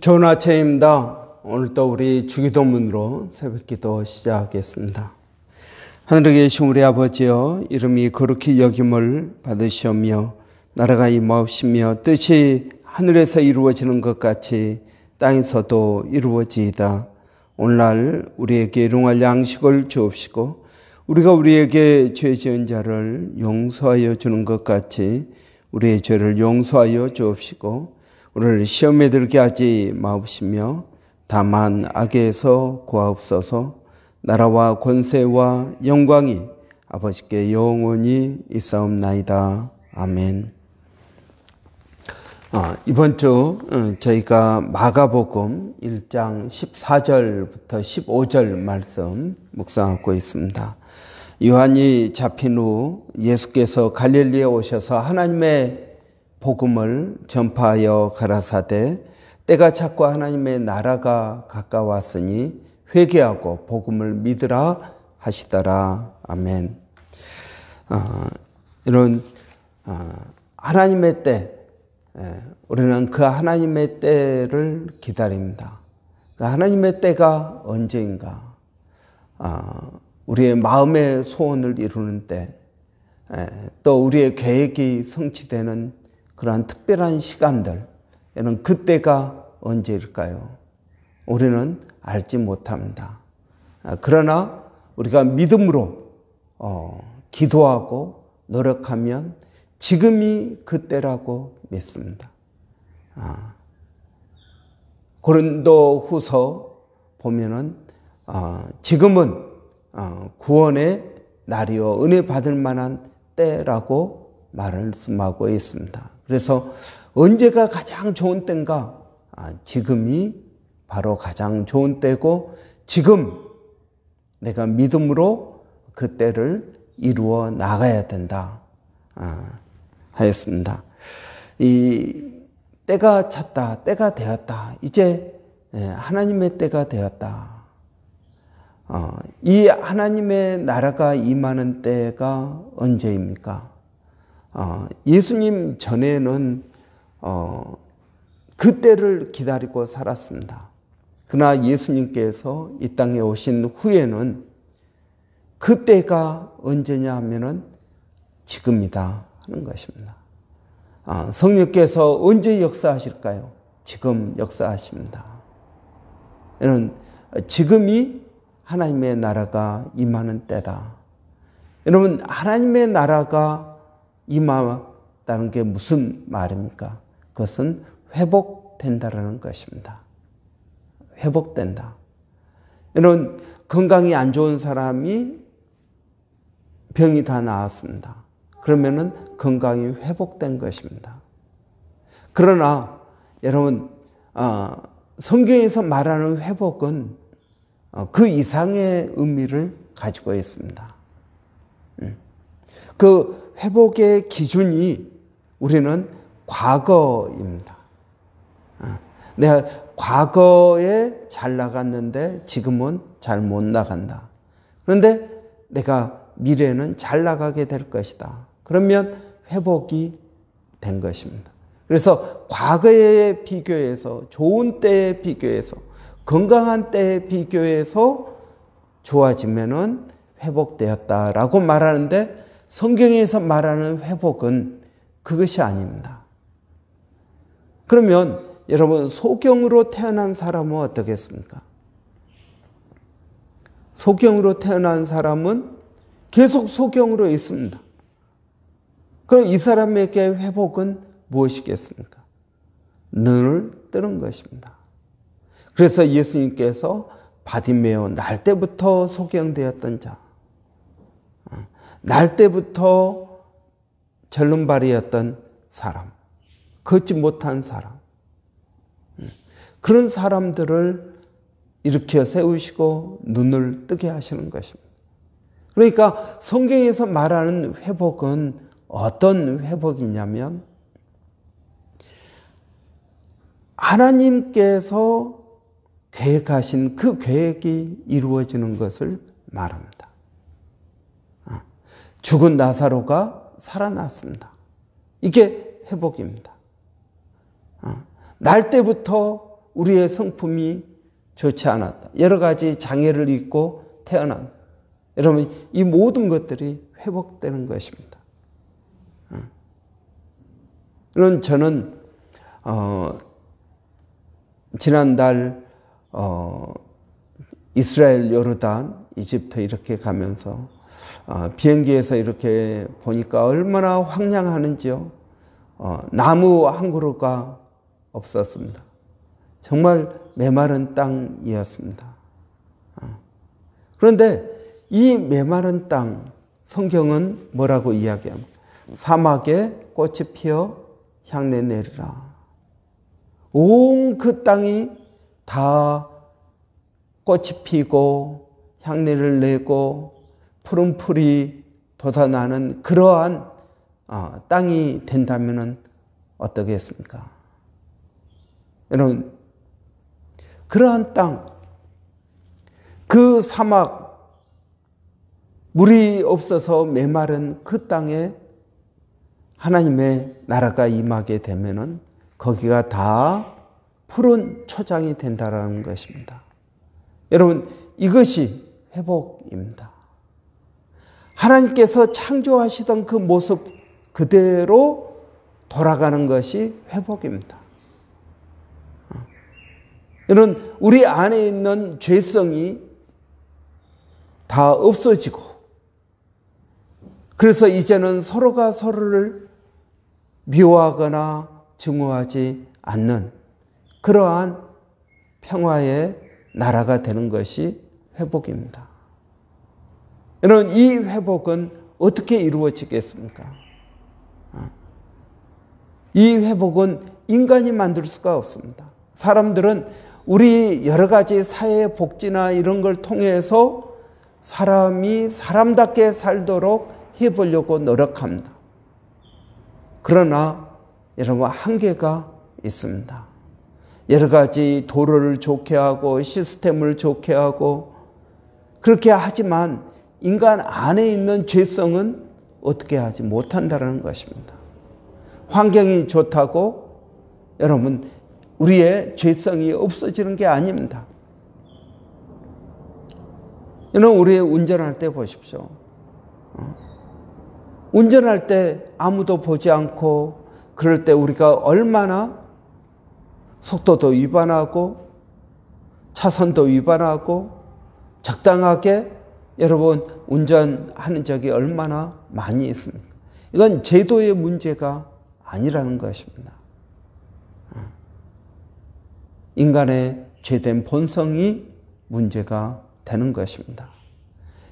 좋은 아침입니다. 오늘도 우리 주기도문으로 새벽기도 시작하겠습니다. 하늘에 계신 우리 아버지여, 이름이 거룩히 여김을 받으시오며 나라가 임하옵시며 뜻이 하늘에서 이루어지는 것 같이 땅에서도 이루어지이다. 오늘날 우리에게 일용할 양식을 주옵시고 우리가 우리에게 죄 지은 자를 용서하여 주는 것 같이 우리의 죄를 용서하여 주옵시고 우리를 시험에 들게 하지 마옵시며 다만 악에서 구하옵소서. 나라와 권세와 영광이 아버지께 영원히 있사옵나이다. 아멘. 이번 주 저희가 마가복음 1장 14절부터 15절 말씀 묵상하고 있습니다. 요한이 잡힌 후 예수께서 갈릴리에 오셔서 하나님의 복음을 전파하여 가라사대 때가 찼고 하나님의 나라가 가까웠으니 회개하고 복음을 믿으라 하시더라. 아멘. 이런 하나님의 때, 우리는 그 하나님의 때를 기다립니다. 그 하나님의 때가 언제인가? 우리의 마음의 소원을 이루는 때, 또 우리의 계획이 성취되는 그러한 특별한 시간들, 그때가 언제일까요? 우리는 알지 못합니다. 그러나 우리가 믿음으로 기도하고 노력하면 지금이 그때라고 믿습니다. 고린도후서 보면은 지금은 구원의 날이요 은혜 받을 만한 때라고 말씀하고 있습니다. 그래서 언제가 가장 좋은 때인가? 지금이 바로 가장 좋은 때고 지금 내가 믿음으로 그 때를 이루어 나가야 된다 하였습니다. 이 때가 찼다, 때가 되었다. 이제 하나님의 때가 되었다. 이 하나님의 나라가 임하는 때가 언제입니까? 예수님 전에는 그 때를 기다리고 살았습니다. 그러나 예수님께서 이 땅에 오신 후에는 그 때가 언제냐 하면은 지금이다 하는 것입니다. 성령께서 언제 역사하실까요? 지금 역사하십니다. 이는 지금이 하나님의 나라가 임하는 때다. 여러분, 하나님의 나라가 임하다는 게 무슨 말입니까? 그것은 회복된다라는 것입니다. 회복된다. 여러분, 건강이 안 좋은 사람이 병이 다 나았습니다. 그러면은 건강이 회복된 것입니다. 그러나 여러분, 성경에서 말하는 회복은 그 이상의 의미를 가지고 있습니다. 그 회복의 기준이 우리는 과거입니다. 내가 과거에 잘 나갔는데 지금은 잘 못 나간다. 그런데 내가 미래는 잘 나가게 될 것이다. 그러면 회복이 된 것입니다. 그래서 과거에 비교해서 좋은 때에 비교해서 건강한 때에 비교해서 좋아지면은 회복되었다라고 말하는데 성경에서 말하는 회복은 그것이 아닙니다. 그러면 여러분, 소경으로 태어난 사람은 어떻겠습니까? 소경으로 태어난 사람은 계속 소경으로 있습니다. 그럼 이 사람에게 회복은 무엇이겠습니까? 눈을 뜨는 것입니다. 그래서 예수님께서 바디메오, 날 때부터 소경되었던 자, 날 때부터 절름발이었던 사람, 걷지 못한 사람, 그런 사람들을 일으켜 세우시고 눈을 뜨게 하시는 것입니다. 그러니까 성경에서 말하는 회복은 어떤 회복이냐면 하나님께서 계획하신 그 계획이 이루어지는 것을 말합니다. 죽은 나사로가 살아났습니다. 이게 회복입니다. 날 때부터 우리의 성품이 좋지 않았다. 여러 가지 장애를 입고 태어난다. 여러분, 이 모든 것들이 회복되는 것입니다. 여러분, 저는 지난달 이스라엘, 요르단, 이집트 이렇게 가면서 비행기에서 이렇게 보니까 얼마나 황량하는지요. 나무 한 그루가 없었습니다. 정말 메마른 땅이었습니다. 그런데 이 메마른 땅, 성경은 뭐라고 이야기합니까? 사막에 꽃이 피어 향내 내리라. 온 그 땅이 다 꽃이 피고 향내를 내고 푸른 풀이 돋아나는 그러한 땅이 된다면 어떠겠습니까? 여러분, 그러한 땅, 그 사막, 물이 없어서 메마른 그 땅에 하나님의 나라가 임하게 되면은 거기가 다 푸른 초장이 된다라는 것입니다. 여러분, 이것이 회복입니다. 하나님께서 창조하시던 그 모습 그대로 돌아가는 것이 회복입니다. 여러분, 우리 안에 있는 죄성이 다 없어지고, 그래서 이제는 서로가 서로를 미워하거나 증오하지 않는 그러한 평화의 나라가 되는 것이 회복입니다. 여러분, 이 회복은 어떻게 이루어지겠습니까? 이 회복은 인간이 만들 수가 없습니다. 사람들은 우리 여러 가지 사회 복지나 이런 걸 통해서 사람이 사람답게 살도록 해보려고 노력합니다. 그러나 여러분, 한계가 있습니다. 여러 가지 도로를 좋게 하고 시스템을 좋게 하고 그렇게 하지만 인간 안에 있는 죄성은 어떻게 하지 못한다는 것입니다. 환경이 좋다고 여러분, 우리의 죄성이 없어지는 게 아닙니다. 여러분, 우리 운전할 때 보십시오. 운전할 때 아무도 보지 않고 그럴 때 우리가 얼마나 속도도 위반하고 차선도 위반하고 적당하게 여러분 운전하는 적이 얼마나 많이 있습니까? 이건 제도의 문제가 아니라는 것입니다. 인간의 죄된 본성이 문제가 되는 것입니다.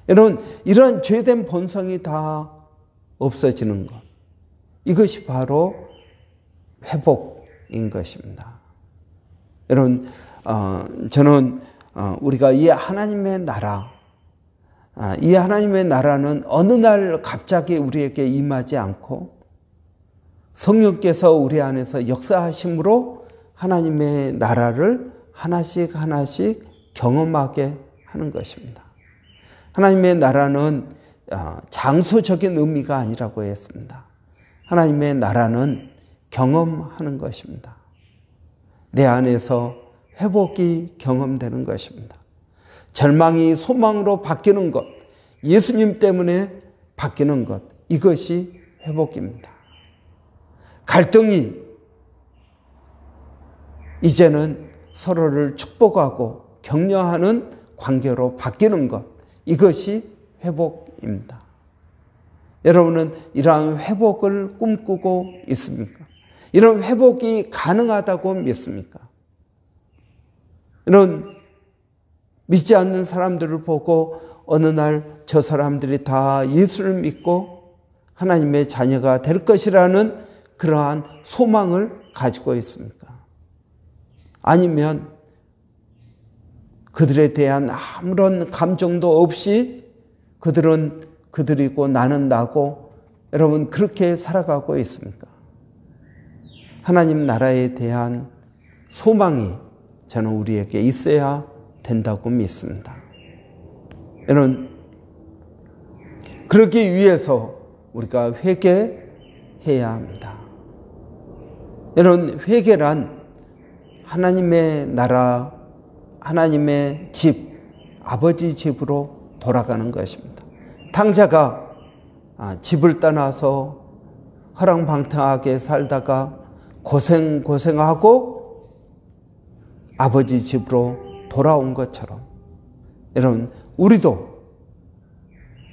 여러분, 이런 죄된 본성이 다 없어지는 것, 이것이 바로 회복인 것입니다. 여러분, 저는 우리가 이 하나님의 나라, 이 하나님의 나라는 어느 날 갑자기 우리에게 임하지 않고 성령께서 우리 안에서 역사하심으로 하나님의 나라를 하나씩 하나씩 경험하게 하는 것입니다. 하나님의 나라는 장소적인 의미가 아니라고 했습니다. 하나님의 나라는 경험하는 것입니다. 내 안에서 회복이 경험되는 것입니다. 절망이 소망으로 바뀌는 것, 예수님 때문에 바뀌는 것, 이것이 회복입니다. 갈등이 이제는 서로를 축복하고 격려하는 관계로 바뀌는 것, 이것이 회복입니다. 여러분은 이러한 회복을 꿈꾸고 있습니까? 이런 회복이 가능하다고 믿습니까? 이런 믿지 않는 사람들을 보고 어느 날 저 사람들이 다 예수를 믿고 하나님의 자녀가 될 것이라는 그러한 소망을 가지고 있습니까? 아니면 그들에 대한 아무런 감정도 없이 그들은 그들이고 나는 나고 여러분 그렇게 살아가고 있습니까? 하나님 나라에 대한 소망이 저는 우리에게 있어야 된다고 믿습니다. 여러분, 그러기 위해서 우리가 회개해야 합니다. 여러분, 회개란 하나님의 나라, 하나님의 집, 아버지 집으로 돌아가는 것입니다. 탕자가 집을 떠나서 허랑방탕하게 살다가 고생하고 아버지 집으로 돌아온 것처럼 여러분, 우리도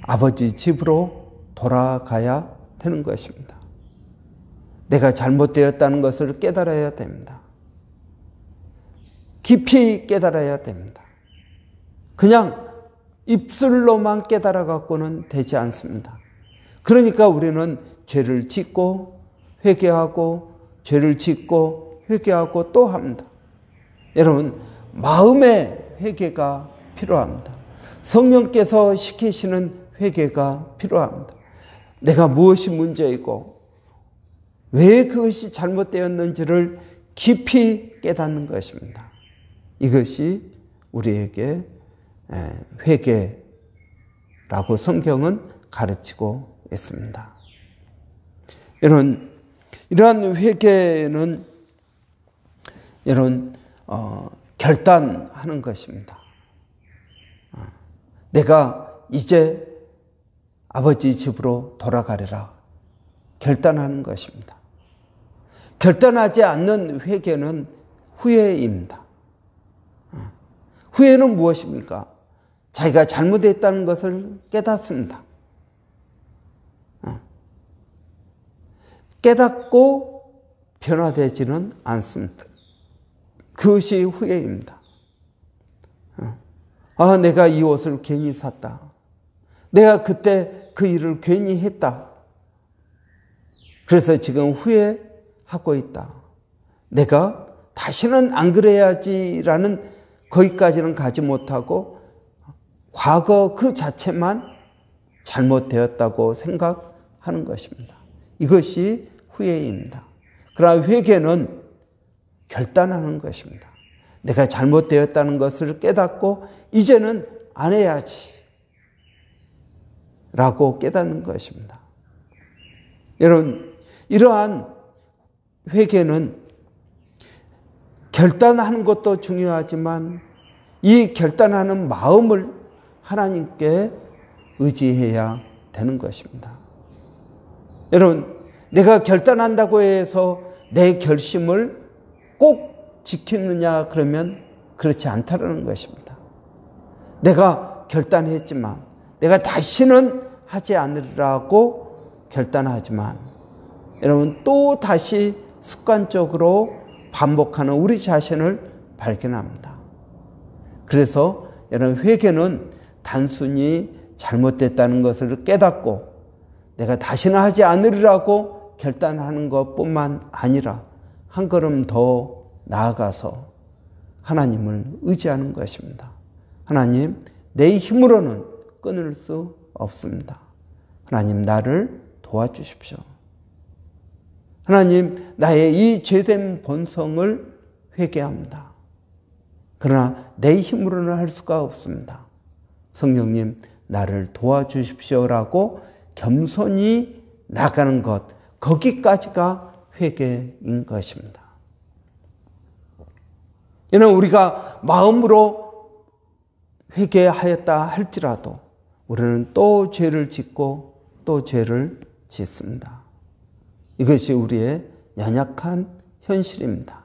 아버지 집으로 돌아가야 되는 것입니다. 내가 잘못되었다는 것을 깨달아야 됩니다. 깊이 깨달아야 됩니다. 그냥 입술로만 깨달아 갖고는 되지 않습니다. 그러니까 우리는 죄를 짓고 회개하고 죄를 짓고 회개하고 또 합니다. 여러분, 마음의 회개가 필요합니다. 성령께서 시키시는 회개가 필요합니다. 내가 무엇이 문제이고 왜 그것이 잘못되었는지를 깊이 깨닫는 것입니다. 이것이 우리에게 회개라고 성경은 가르치고 있습니다. 이러한 회개는 결단하는 것입니다. 내가 이제 아버지 집으로 돌아가리라 결단하는 것입니다. 결단하지 않는 회개는 후회입니다. 후회는 무엇입니까? 자기가 잘못했다는 것을 깨닫습니다. 깨닫고 변화되지는 않습니다. 그것이 후회입니다. 내가 이 옷을 괜히 샀다. 내가 그때 그 일을 괜히 했다. 그래서 지금 후회하고 있다. 내가 다시는 안 그래야지라는 거기까지는 가지 못하고 과거 그 자체만 잘못되었다고 생각하는 것입니다. 이것이 후회입니다. 그러나 회개는 결단하는 것입니다. 내가 잘못되었다는 것을 깨닫고 이제는 안 해야지 라고 깨닫는 것입니다. 여러분, 이러한 회개는 결단하는 것도 중요하지만 이 결단하는 마음을 하나님께 의지해야 되는 것입니다. 여러분, 내가 결단한다고 해서 내 결심을 꼭 지키느냐 그러면 그렇지 않다는 것입니다. 내가 결단했지만 내가 다시는 하지 않으리라고 결단하지만 여러분 또 다시 습관적으로 반복하는 우리 자신을 발견합니다. 그래서 여러분 회개는 단순히 잘못됐다는 것을 깨닫고 내가 다시는 하지 않으리라고 결단하는 것뿐만 아니라 한 걸음 더 나아가서 하나님을 의지하는 것입니다. 하나님, 내 힘으로는 끊을 수 없습니다. 하나님, 나를 도와주십시오. 하나님, 나의 이 죄된 본성을 회개합니다. 그러나 내 힘으로는 할 수가 없습니다. 성령님, 나를 도와주십시오라고 겸손히 나가는 것, 거기까지가 회개인 것입니다. 이는 우리가 마음으로 회개하였다 할지라도 우리는 또 죄를 짓고 또 죄를 짓습니다. 이것이 우리의 연약한 현실입니다.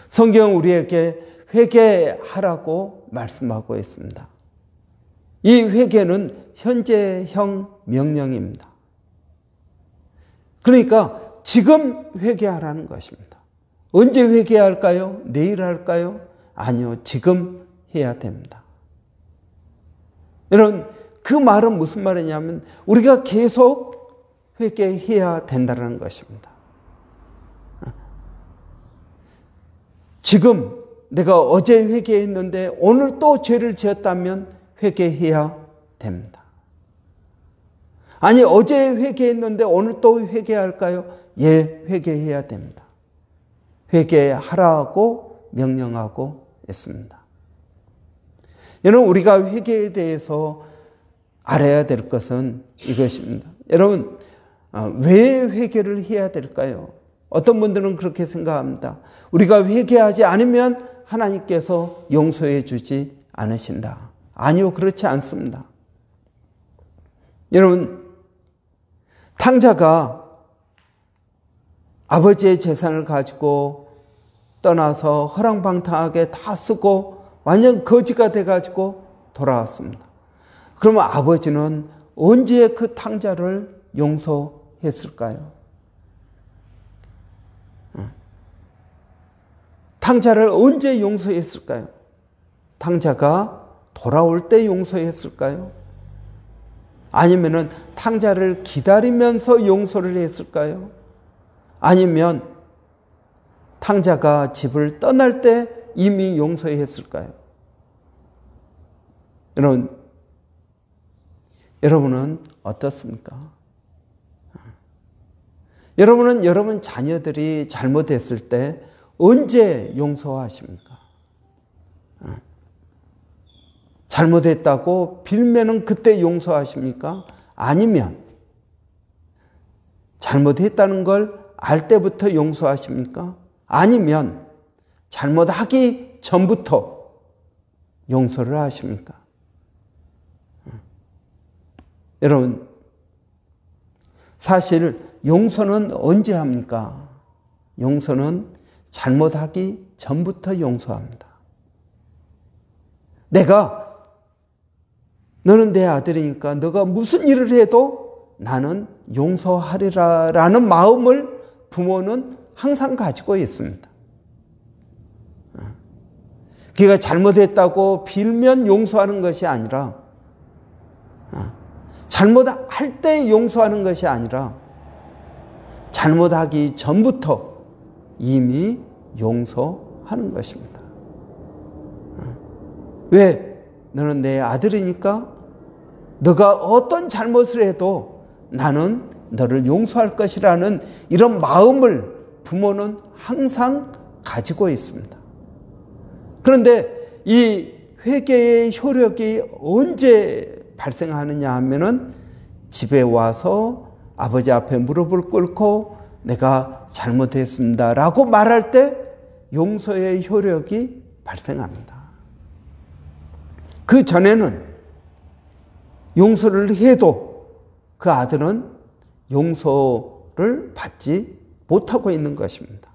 성경은 우리에게 회개하라고 말씀하고 있습니다. 이 회개는 현재형 명령입니다. 그러니까 지금 회개하라는 것입니다. 언제 회개할까요? 내일 할까요? 아니요, 지금 해야 됩니다. 여러분, 그 말은 무슨 말이냐면 우리가 계속 회개해야 된다는 것입니다. 지금 내가 어제 회개했는데 오늘 또 죄를 지었다면 회개해야 됩니다. 아니, 어제 회개했는데 오늘 또 회개할까요? 예, 회개해야 됩니다. 회개하라고 명령하고 있습니다. 여러분, 우리가 회개에 대해서 알아야 될 것은 이것입니다. 여러분, 왜 회개를 해야 될까요? 어떤 분들은 그렇게 생각합니다. 우리가 회개하지 않으면 하나님께서 용서해 주지 않으신다. 아니요, 그렇지 않습니다. 여러분, 탕자가 아버지의 재산을 가지고 떠나서 허랑방탕하게 다 쓰고 완전 거지가 돼가지고 돌아왔습니다. 그러면 아버지는 언제 그 탕자를 용서했을까요? 탕자를 언제 용서했을까요? 탕자가 돌아올 때 용서했을까요? 아니면은 탕자를 기다리면서 용서를 했을까요? 아니면 탕자가 집을 떠날 때 이미 용서했을까요? 여러분은 어떻습니까? 여러분은 여러분 자녀들이 잘못했을 때 언제 용서하십니까? 잘못했다고 빌면은 그때 용서하십니까? 아니면 잘못했다는 걸 알 때부터 용서하십니까? 아니면 잘못하기 전부터 용서를 하십니까? 여러분, 사실 용서는 언제 합니까? 용서는 잘못하기 전부터 용서합니다. 너는 내 아들이니까 너가 무슨 일을 해도 나는 용서하리라라는 마음을 부모는 항상 가지고 있습니다. 그가 잘못했다고 빌면 용서하는 것이 아니라, 잘못할 때 용서하는 것이 아니라 잘못하기 전부터 이미 용서하는 것입니다. 왜? 너는 내 아들이니까 너가 어떤 잘못을 해도 나는 너를 용서할 것이라는 이런 마음을 부모는 항상 가지고 있습니다. 그런데 이 회개의 효력이 언제 발생하느냐 하면은 집에 와서 아버지 앞에 무릎을 꿇고 내가 잘못했습니다 라고 말할 때 용서의 효력이 발생합니다. 그 전에는 용서를 해도 그 아들은 용서를 받지 못하고 있는 것입니다.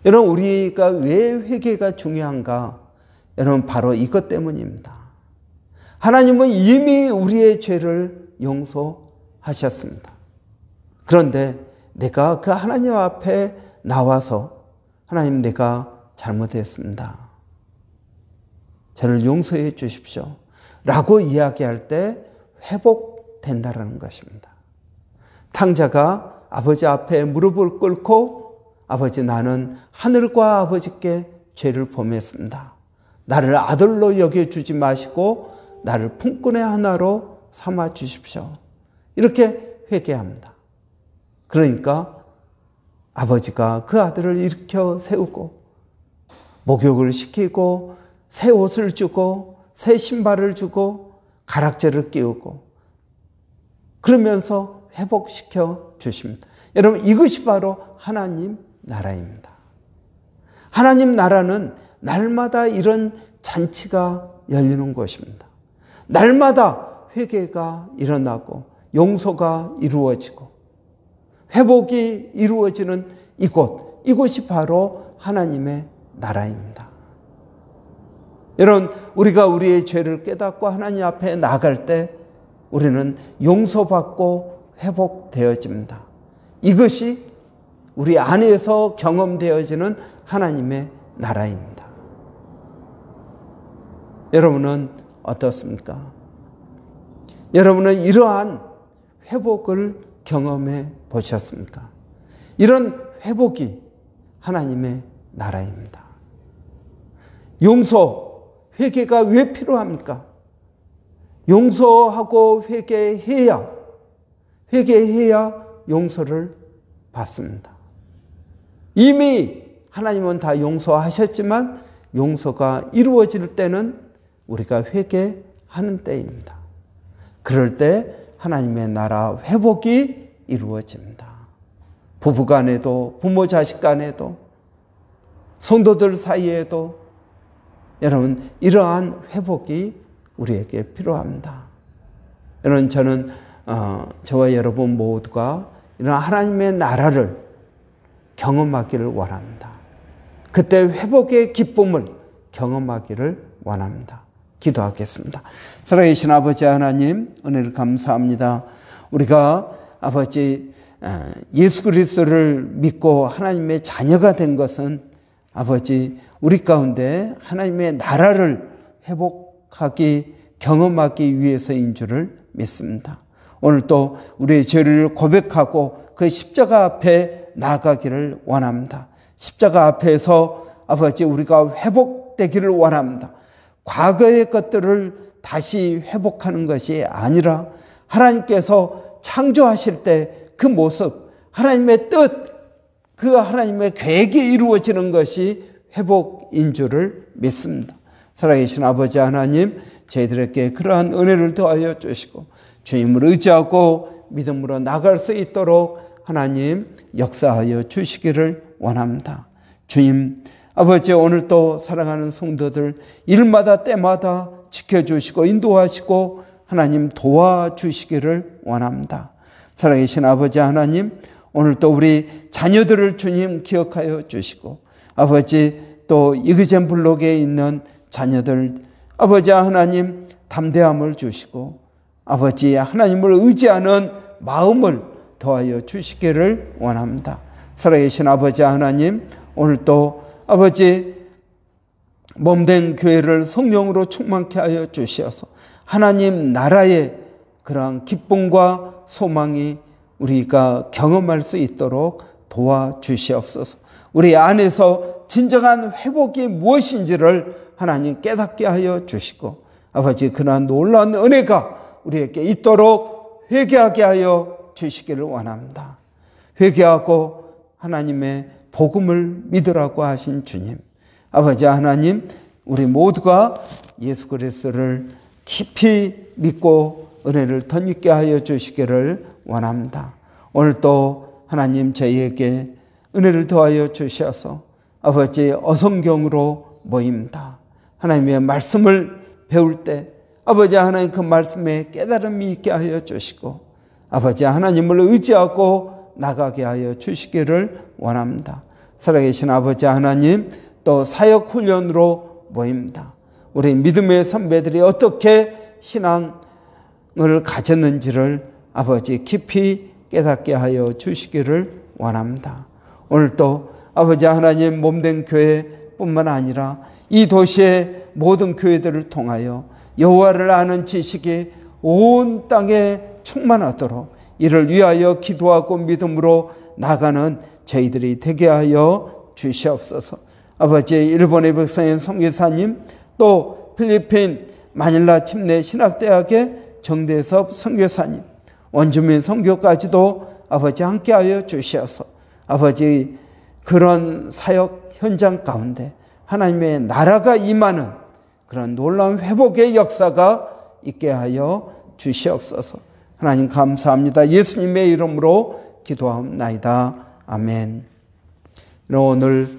여러분, 우리가 왜 회개가 중요한가? 여러분, 바로 이것 때문입니다. 하나님은 이미 우리의 죄를 용서하셨습니다. 그런데 내가 그 하나님 앞에 나와서 하나님, 내가 잘못했습니다. 저를 용서해 주십시오 라고 이야기할 때 회복된다라는 것입니다. 탕자가 아버지 앞에 무릎을 꿇고 아버지, 나는 하늘과 아버지께 죄를 범했습니다. 나를 아들로 여겨주지 마시고 나를 품꾼의 하나로 삼아 주십시오. 이렇게 회개합니다. 그러니까 아버지가 그 아들을 일으켜 세우고 목욕을 시키고 새 옷을 주고 새 신발을 주고 가락지를 끼우고 그러면서 회복시켜 주십니다. 여러분, 이것이 바로 하나님 나라입니다. 하나님 나라는 날마다 이런 잔치가 열리는 곳입니다. 날마다 회개가 일어나고 용서가 이루어지고 회복이 이루어지는 이곳이 바로 하나님의 나라입니다. 여러분, 우리가 우리의 죄를 깨닫고 하나님 앞에 나갈 때 우리는 용서받고 회복되어집니다. 이것이 우리 안에서 경험되어지는 하나님의 나라입니다. 여러분은 어떻습니까? 여러분은 이러한 회복을 경험해 보셨습니까? 이런 회복이 하나님의 나라입니다. 용서, 회개가 왜 필요합니까? 용서하고 회개해야 용서를 받습니다. 이미 하나님은 다 용서하셨지만 용서가 이루어질 때는 우리가 회개하는 때입니다. 그럴 때 하나님의 나라 회복이 이루어집니다. 부부 간에도, 부모 자식 간에도, 성도들 사이에도 여러분 이러한 회복이 우리에게 필요합니다. 여러분 저는 저와 여러분 모두가 이런 하나님의 나라를 경험하기를 원합니다. 그때 회복의 기쁨을 경험하기를 원합니다. 기도하겠습니다. 살아계신 아버지 하나님, 은혜를 감사합니다. 우리가 아버지 예수 그리스도를 믿고 하나님의 자녀가 된 것은 아버지 우리 가운데 하나님의 나라를 회복하기 경험하기 위해서인 줄을 믿습니다. 오늘 또 우리의 죄를 고백하고 그 십자가 앞에 나아가기를 원합니다. 십자가 앞에서 아버지 우리가 회복되기를 원합니다. 과거의 것들을 다시 회복하는 것이 아니라 하나님께서 창조하실 때 그 모습, 하나님의 뜻, 그 하나님의 계획이 이루어지는 것이 회복인 줄을 믿습니다. 살아계신 아버지 하나님, 저희들에게 그러한 은혜를 더하여 주시고 주님을 의지하고 믿음으로 나갈 수 있도록 하나님 역사하여 주시기를 원합니다. 주님, 아버지 오늘 또 사랑하는 성도들 일마다 때마다 지켜주시고 인도하시고 하나님 도와주시기를 원합니다. 살아계신 아버지 하나님, 오늘 또 우리 자녀들을 주님 기억하여 주시고 아버지 또 이그젠 블록에 있는 자녀들 아버지 하나님 담대함을 주시고 아버지 하나님을 의지하는 마음을 더하여 주시기를 원합니다. 살아계신 아버지 하나님, 오늘 또 아버지 몸된 교회를 성령으로 충만케 하여 주시어서 하나님 나라의 그러한 기쁨과 소망이 우리가 경험할 수 있도록 도와주시옵소서. 우리 안에서 진정한 회복이 무엇인지를 하나님 깨닫게 하여 주시고 아버지 그러한 놀라운 은혜가 우리에게 있도록 회개하게 하여 주시기를 원합니다. 회개하고 하나님의 복음을 믿으라고 하신 주님, 아버지 하나님, 우리 모두가 예수 그리스도를 깊이 믿고 은혜를 덧입게 하여 주시기를 원합니다. 오늘 또 하나님 저희에게 은혜를 더하여 주셔서 아버지 어성경으로 모입니다. 하나님의 말씀을 배울 때 아버지 하나님 그 말씀에 깨달음이 있게 하여 주시고 아버지 하나님을 의지하고 나가게 하여 주시기를 원합니다. 살아계신 아버지 하나님, 또 사역 훈련으로 모입니다. 우리 믿음의 선배들이 어떻게 신앙을 가졌는지를 아버지 깊이 깨닫게 하여 주시기를 원합니다. 오늘 또 아버지 하나님 몸된 교회뿐만 아니라 이 도시의 모든 교회들을 통하여 여호와를 아는 지식이 온 땅에 충만하도록 이를 위하여 기도하고 믿음으로 나가는 저희들이 되게 하여 주시옵소서. 아버지 일본의 백성인 선교사님, 또 필리핀 마닐라 침례 신학대학의 정대섭 선교사님, 원주민 선교까지도 아버지 함께하여 주시어서 아버지 그런 사역 현장 가운데 하나님의 나라가 임하는 그런 놀라운 회복의 역사가 있게 하여 주시옵소서. 하나님 감사합니다. 예수님의 이름으로 기도하옵나이다. 아멘. 오늘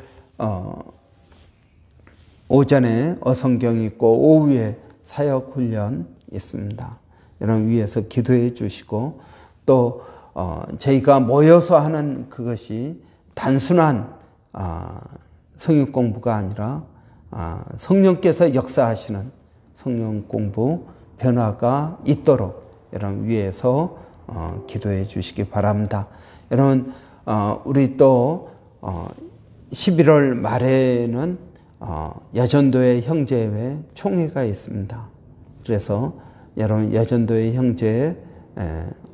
오전에 어성경 있고 오후에 사역훈련 있습니다. 여러분 위에서 기도해 주시고 또 저희가 모여서 하는 그것이 단순한 성경 공부가 아니라 성령께서 역사하시는 성령 공부 변화가 있도록 여러분 위에서 기도해 주시기 바랍니다. 여러분 우리 또 11월 말에는 여전도의 형제회 총회가 있습니다. 그래서 여러분 여전도의 형제의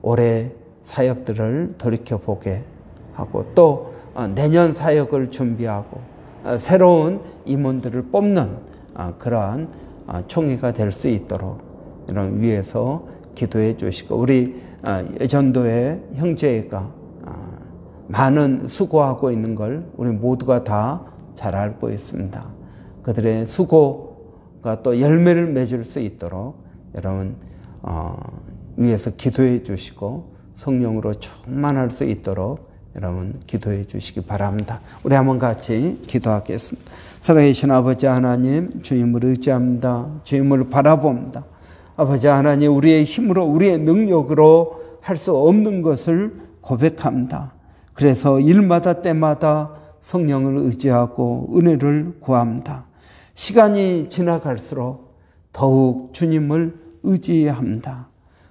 올해 사역들을 돌이켜보게 하고 또 내년 사역을 준비하고 새로운 임원들을 뽑는 그러한 총회가 될 수 있도록 이런 위에서 기도해 주시고 우리 여전도의 형제가 많은 수고하고 있는 걸 우리 모두가 다 잘 알고 있습니다. 그들의 수고가 또 열매를 맺을 수 있도록 여러분 위에서 기도해 주시고 성령으로 충만할 수 있도록 여러분 기도해 주시기 바랍니다. 우리 한번 같이 기도하겠습니다. 살아계신 아버지 하나님, 주님을 의지합니다. 주님을 바라봅니다. 아버지 하나님, 우리의 힘으로 우리의 능력으로 할 수 없는 것을 고백합니다. 그래서 일마다 때마다 성령을 의지하고 은혜를 구합니다. 시간이 지나갈수록 더욱 주님을 의지합니다.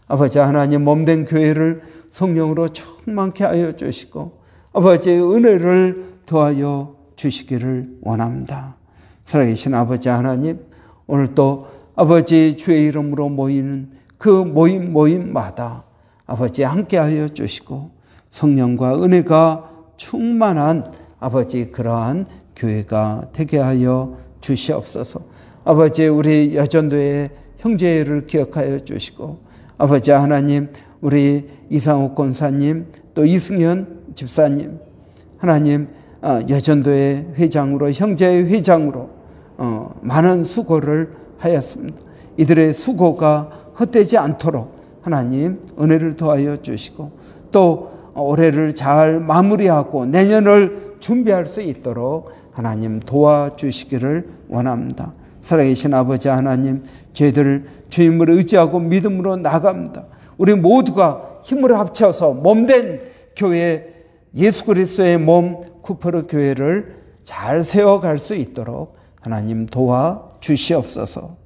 아버지 하나님, 몸된 교회를 성령으로 충만케 하여 주시고 아버지의 은혜를 더하여 주시기를 원합니다. 살아계신 아버지 하나님, 오늘 또 아버지 주의 이름으로 모이는 그 모임마다 아버지 함께하여 주시고 성령과 은혜가 충만한 아버지 그러한 교회가 되게 하여 주시옵소서. 아버지, 우리 여전도의 형제를 기억하여 주시고 아버지 하나님, 우리 이상옥 권사님 또 이승현 집사님 하나님, 여전도의 회장으로, 형제의 회장으로 많은 수고를 하였습니다. 이들의 수고가 헛되지 않도록 하나님 은혜를 더하여 주시고 또 올해를 잘 마무리하고 내년을 준비할 수 있도록 하나님 도와주시기를 원합니다. 살아계신 아버지 하나님, 저희들 주님을 의지하고 믿음으로 나갑니다. 우리 모두가 힘을 합쳐서 몸된 교회, 예수 그리스도의 몸 쿠퍼르 교회를 잘 세워갈 수 있도록 하나님 도와주시옵소서.